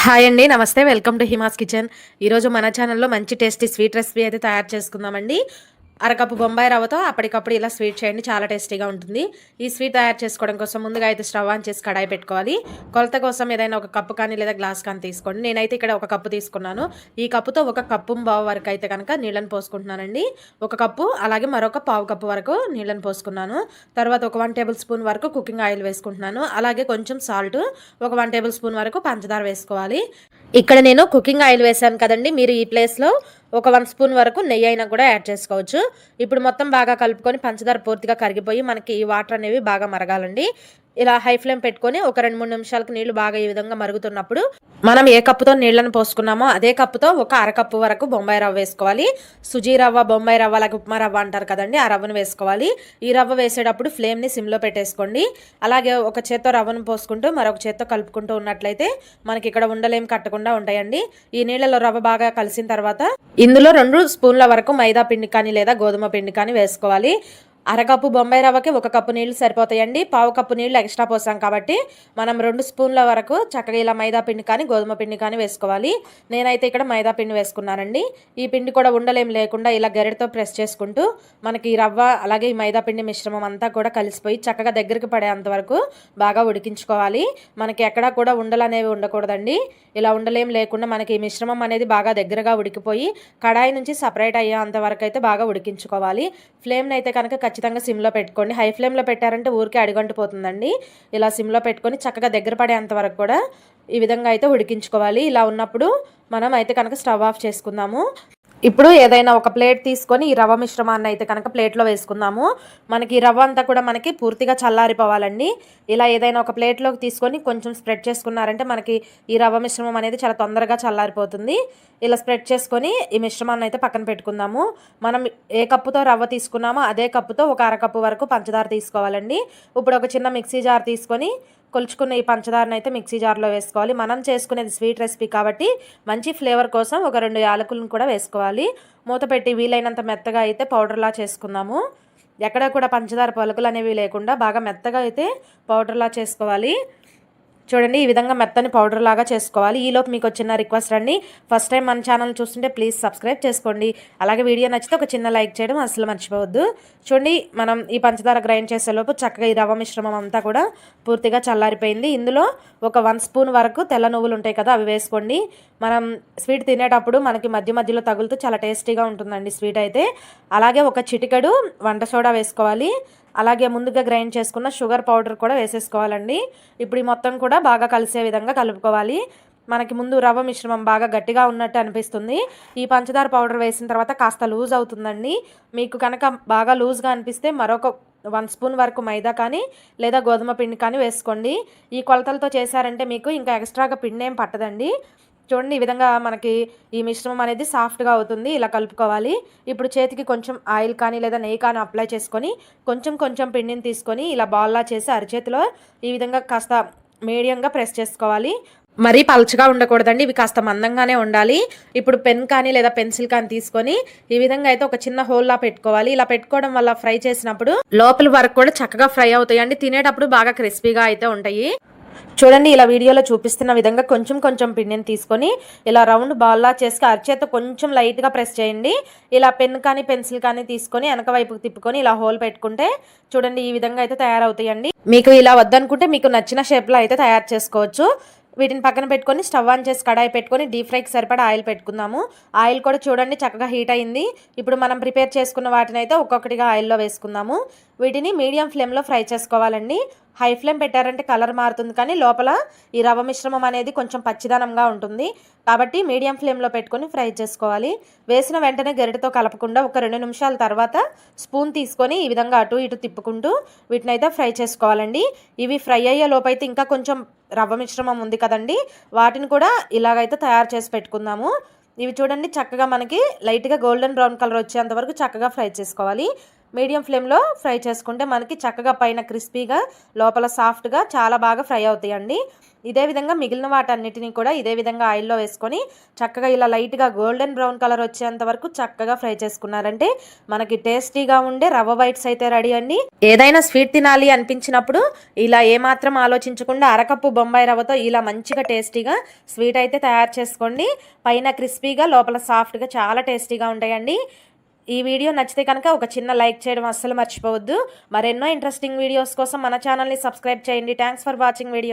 Hi అండి. నమస్తే. Welcome to Hima's kitchen. ఈరోజు మన ఛానల్‌లో మంచి టేస్టీ స్వీట్ రెసిపీ అయితే తయారు చేసుకుందామండి. అరకప్పు బొంబాయి రవ్వతో అప్పటికప్పుడు ఇలా స్వీట్ చేయండి. చాలా టేస్టీగా ఉంటుంది. ఈ స్వీట్ తయారు చేసుకోవడం కోసం ముందుగా అయితే స్టవ్ ఆన్ చేసి కడాయి పెట్టుకోవాలి. కొలత కోసం ఏదైనా ఒక కప్పు కానీ లేదా గ్లాస్ కానీ తీసుకోండి. నేనైతే ఇక్కడ ఒక కప్పు తీసుకున్నాను. ఈ కప్పుతో ఒక కప్పు పావు వరకు అయితే కనుక నీళ్ళని పోసుకుంటున్నానండి. ఒక కప్పు అలాగే మరొక పావు కప్పు వరకు నీళ్ళని పోసుకున్నాను. తర్వాత ఒక 1 టేబుల్ స్పూన్ వరకు కుకింగ్ ఆయిల్ వేసుకుంటున్నాను. అలాగే కొంచెం సాల్ట్, ఒక 1 టేబుల్ స్పూన్ వరకు పంచదార వేసుకోవాలి. ఇక్కడ నేను కుకింగ్ ఆయిల్ వేసాను కదండి. మీరు ఈ ప్లేస్లో ఒక 1 స్పూన్ వరకు నెయ్యి అయినా కూడా యాడ్ చేసుకోవచ్చు. ఇప్పుడు మొత్తం బాగా కలుపుకొని పంచదార పూర్తిగా కరిగిపోయి మనకి ఈ వాటర్ అనేవి బాగా మరగాలండి. ఇలా హై ఫ్లేమ్ పెట్టుకొని ఒక 2-3 నిమిషాలకు నీళ్లు బాగా ఈ విధంగా మరుగుతున్నప్పుడు మనం ఏ కప్పుతో నీళ్లను పోసుకున్నామో అదే కప్పుతో ఒక అరకప్పు వరకు బొంబాయి రవ్వ వేసుకోవాలి. సుజీ రవ్వ, బొంబాయి రవ్వ, అలాగే ఉప్మా రవ్వ అంటారు కదండి, ఆ రవ్వను వేసుకోవాలి. ఈ రవ్వ వేసేటప్పుడు ఫ్లేమ్ని సిమ్లో పెట్టేసుకోండి. అలాగే ఒక చేత్తో రవ్వను పోసుకుంటూ మరొక చేత్తో కలుపుకుంటూ ఉన్నట్లయితే మనకి ఇక్కడ ఉండలేం కట్టకుండా ఉంటాయండి. ఈ నీళ్ళలో రవ్వ బాగా కలిసిన తర్వాత ఇందులో 2 స్పూన్ల వరకు మైదా పిండి కానీ లేదా గోధుమ పిండి కానీ వేసుకోవాలి. అరకప్పు బొంబాయి రవ్వకి 1 కప్పు నీళ్లు సరిపోతాయండి. పావు కప్పు నీళ్లు ఎక్స్ట్రా పోసాం కాబట్టి మనం 2 స్పూన్ల వరకు చక్కగా ఇలా మైదా పిండి కానీ గోధుమ పిండి కానీ వేసుకోవాలి. నేనైతే ఇక్కడ మైదా పిండి వేసుకున్నానండి. ఈ పిండి కూడా ఉండలేం లేకుండా ఇలా గరిటతో ప్రెస్ చేసుకుంటూ మనకి ఈ రవ్వ అలాగే ఈ మైదా పిండి మిశ్రమం అంతా కూడా కలిసిపోయి చక్కగా దగ్గరికి పడేంత వరకు బాగా ఉడికించుకోవాలి. మనకి ఎక్కడా కూడా ఉండలు అనేవి ఉండకూడదండి. ఇలా ఉండలేం లేకుండా మనకి ఈ మిశ్రమం అనేది బాగా దగ్గరగా ఉడికిపోయి కడాయి నుంచి సపరేట్ అయ్యేంత వరకు అయితే బాగా ఉడికించుకోవాలి. ఫ్లేమ్ని అయితే కనుక ఖచ్చితంగా సిమ్లో పెట్టుకోండి. హై ఫ్లేమ్లో పెట్టారంటే ఊరికే అడుగంటిపోతుందండి. ఇలా సిమ్లో పెట్టుకొని చక్కగా దగ్గర పడేంత వరకు కూడా ఈ విధంగా అయితే ఉడికించుకోవాలి. ఇలా ఉన్నప్పుడు మనం అయితే కనుక స్టవ్ ఆఫ్ చేసుకుందాము. ఇప్పుడు ఏదైనా ఒక ప్లేట్ తీసుకొని ఈ రవ్వ మిశ్రమాన్ని అయితే కనుక ప్లేట్లో వేసుకుందాము. మనకి ఈ రవ్వ అంతా కూడా మనకి పూర్తిగా చల్లారిపోవాలండి. ఇలా ఏదైనా ఒక ప్లేట్లోకి తీసుకొని కొంచెం స్ప్రెడ్ చేసుకున్నారంటే మనకి ఈ రవ్వ మిశ్రమం అనేది చాలా తొందరగా చల్లారిపోతుంది. ఇలా స్ప్రెడ్ చేసుకొని ఈ మిశ్రమాన్ని అయితే పక్కన పెట్టుకుందాము. మనం ఏ కప్పుతో రవ్వ తీసుకున్నామో అదే కప్పుతో ఒక అరకప్పు వరకు పంచదార తీసుకోవాలండి. ఇప్పుడు ఒక చిన్న మిక్సీ జార్ తీసుకొని కొలుచుకున్న ఈ పంచదారను అయితే మిక్సీ జార్లో వేసుకోవాలి. మనం చేసుకునేది స్వీట్ రెసిపీ కాబట్టి మంచి ఫ్లేవర్ కోసం ఒక 2 యాలకులను కూడా వేసుకోవాలి. మూత పెట్టి వీలైనంత మెత్తగా అయితే పౌడర్లా చేసుకుందాము. ఎక్కడ కూడా పంచదార పలుకులు అనేవి లేకుండా బాగా మెత్తగా అయితే పౌడర్లా చేసుకోవాలి. చూడండి, ఈ విధంగా మెత్తని పౌడర్ లాగా చేసుకోవాలి. ఈలోపు మీకు చిన్న రిక్వెస్ట్ అండి, ఫస్ట్ టైం మన ఛానల్ చూస్తుంటే ప్లీజ్ సబ్స్క్రైబ్ చేసుకోండి. అలాగే వీడియో నచ్చితే ఒక చిన్న లైక్ చేయడం అసలు మర్చిపోవద్దు. చూడండి, మనం ఈ పంచదార గ్రైండ్ చేసేలోపు చక్కగా ఈ రవ్వ మిశ్రమం అంతా కూడా పూర్తిగా చల్లారిపోయింది. ఇందులో ఒక 1 స్పూన్ వరకు తెల్ల నువ్వులు ఉంటాయి కదా, అవి వేసుకోండి. మనం స్వీట్ తినేటప్పుడు మనకి మధ్య మధ్యలో తగులుతూ చాలా టేస్టీగా ఉంటుందండి స్వీట్ అయితే. అలాగే ఒక చిటికెడు వంట సోడా వేసుకోవాలి. అలాగే ముందుగా గ్రైండ్ చేసుకున్న షుగర్ పౌడర్ కూడా వేసేసుకోవాలండి. ఇప్పుడు ఈ మొత్తం కూడా బాగా కలిసే విధంగా కలుపుకోవాలి. మనకి ముందు రవ్వ మిశ్రమం బాగా గట్టిగా ఉన్నట్టు అనిపిస్తుంది. ఈ పంచదార పౌడర్ వేసిన తర్వాత కాస్త లూజ్ అవుతుందండి. మీకు కనుక బాగా లూజ్గా అనిపిస్తే మరొక 1 స్పూన్ వరకు మైదా కానీ లేదా గోధుమ పిండి కానీ వేసుకోండి. ఈ కొలతలతో చేశారంటే మీకు ఇంకా ఎక్స్ట్రాగా పిండి ఏం పట్టదండి. చూడండి, ఈ విధంగా మనకి ఈ మిశ్రమం అనేది సాఫ్ట్గా అవుతుంది. ఇలా కలుపుకోవాలి. ఇప్పుడు చేతికి కొంచెం ఆయిల్ కానీ లేదా నెయ్యి కానీ అప్లై చేసుకొని కొంచెం కొంచెం పిండిని తీసుకొని ఇలా బాల్లా చేసి అరచేతిలో ఈ విధంగా కాస్త మీడియంగా ప్రెస్ చేసుకోవాలి. మరీ పల్చగా ఉండకూడదండి, ఇవి కాస్త మందంగానే ఉండాలి. ఇప్పుడు పెన్ కానీ లేదా పెన్సిల్ కానీ తీసుకొని ఈ విధంగా అయితే ఒక చిన్న హోల్లా పెట్టుకోవాలి. ఇలా పెట్టుకోవడం వల్ల ఫ్రై చేసినప్పుడు లోపల వరకు కూడా చక్కగా ఫ్రై అవుతాయండి. తినేటప్పుడు బాగా క్రిస్పీగా అయితే ఉంటాయి. చూడండి, ఇలా వీడియోలో చూపిస్తున్న విధంగా కొంచెం కొంచెం పిండిని తీసుకొని ఇలా రౌండ్ బాల్లా చేసి అరచేత కొంచెం లైట్గా ప్రెస్ చేయండి. ఇలా పెన్ కానీ పెన్సిల్ కానీ తీసుకొని వెనక వైపుకి తిప్పుకొని ఇలా హోల్ పెట్టుకుంటే చూడండి ఈ విధంగా అయితే తయారవుతాయండి. మీకు ఇలా వద్దనుకుంటే మీకు నచ్చిన షేప్లో అయితే తయారు చేసుకోవచ్చు. వీటిని పక్కన పెట్టుకొని స్టవ్ ఆన్ చేసి కడాయి పెట్టుకొని డీప్ ఫ్రైకి సరిపడా ఆయిల్ పెట్టుకుందాము. ఆయిల్ కూడా చూడండి చక్కగా హీట్ అయింది. ఇప్పుడు మనం ప్రిపేర్ చేసుకున్న వాటిని అయితే ఒక్కొక్కటిగా ఆయిల్లో వేసుకుందాము. వీటిని మీడియం ఫ్లేమ్లో ఫ్రై చేసుకోవాలండి. హై ఫ్లేమ్ పెట్టారంటే కలర్ మారుతుంది, కానీ లోపల ఈ రవ్వ మిశ్రమం అనేది కొంచెం పచ్చిదనంగా ఉంటుంది. కాబట్టి మీడియం ఫ్లేమ్లో పెట్టుకొని ఫ్రై చేసుకోవాలి. వేసిన వెంటనే గరిటెతో కలపకుండా ఒక 2 నిమిషాల తర్వాత స్పూన్ తీసుకొని ఈ విధంగా అటు ఇటు తిప్పుకుంటూ వీటిని అయితే ఫ్రై చేసుకోవాలండి. ఇవి ఫ్రై అయ్యే లోపైతే ఇంకా కొంచెం రవ్వ మిశ్రమం ఉంది కదండి, వాటిని కూడా ఇలాగైతే తయారు చేసి పెట్టుకుందాము. ఇవి చూడండి చక్కగా మనకి లైట్గా గోల్డెన్ బ్రౌన్ కలర్ వచ్చేంత వరకు చక్కగా ఫ్రై చేసుకోవాలి. మీడియం ఫ్లేమ్లో ఫ్రై చేసుకుంటే మనకి చక్కగా పైన క్రిస్పీగా లోపల సాఫ్ట్గా చాలా బాగా ఫ్రై అవుతాయండి. ఇదే విధంగా మిగిలిన వాటన్నిటిని కూడా ఇదే విధంగా ఆయిల్లో వేసుకొని చక్కగా ఇలా లైట్గా గోల్డెన్ బ్రౌన్ కలర్ వచ్చేంత వరకు చక్కగా ఫ్రై చేసుకున్నారంటే మనకి టేస్టీగా ఉండే రవ్వ వైట్స్ అయితే రెడీ అండి. ఏదైనా స్వీట్ తినాలి అనిపించినప్పుడు ఇలా ఏమాత్రం ఆలోచించకుండా అరకప్పు బొంబాయి రవ్వతో ఇలా మంచిగా టేస్టీగా స్వీట్ అయితే తయారు చేసుకోండి. పైన క్రిస్పీగా లోపల సాఫ్ట్గా చాలా టేస్టీగా ఉంటాయండి. ఈ వీడియో నచ్చితే కనుక ఒక చిన్న లైక్ చేయడం అస్సలు మర్చిపోవద్దు. మరెన్నో ఇంట్రెస్టింగ్ వీడియోస్ కోసం మన ఛానల్ని సబ్స్క్రైబ్ చేయండి. Thanks for watching video.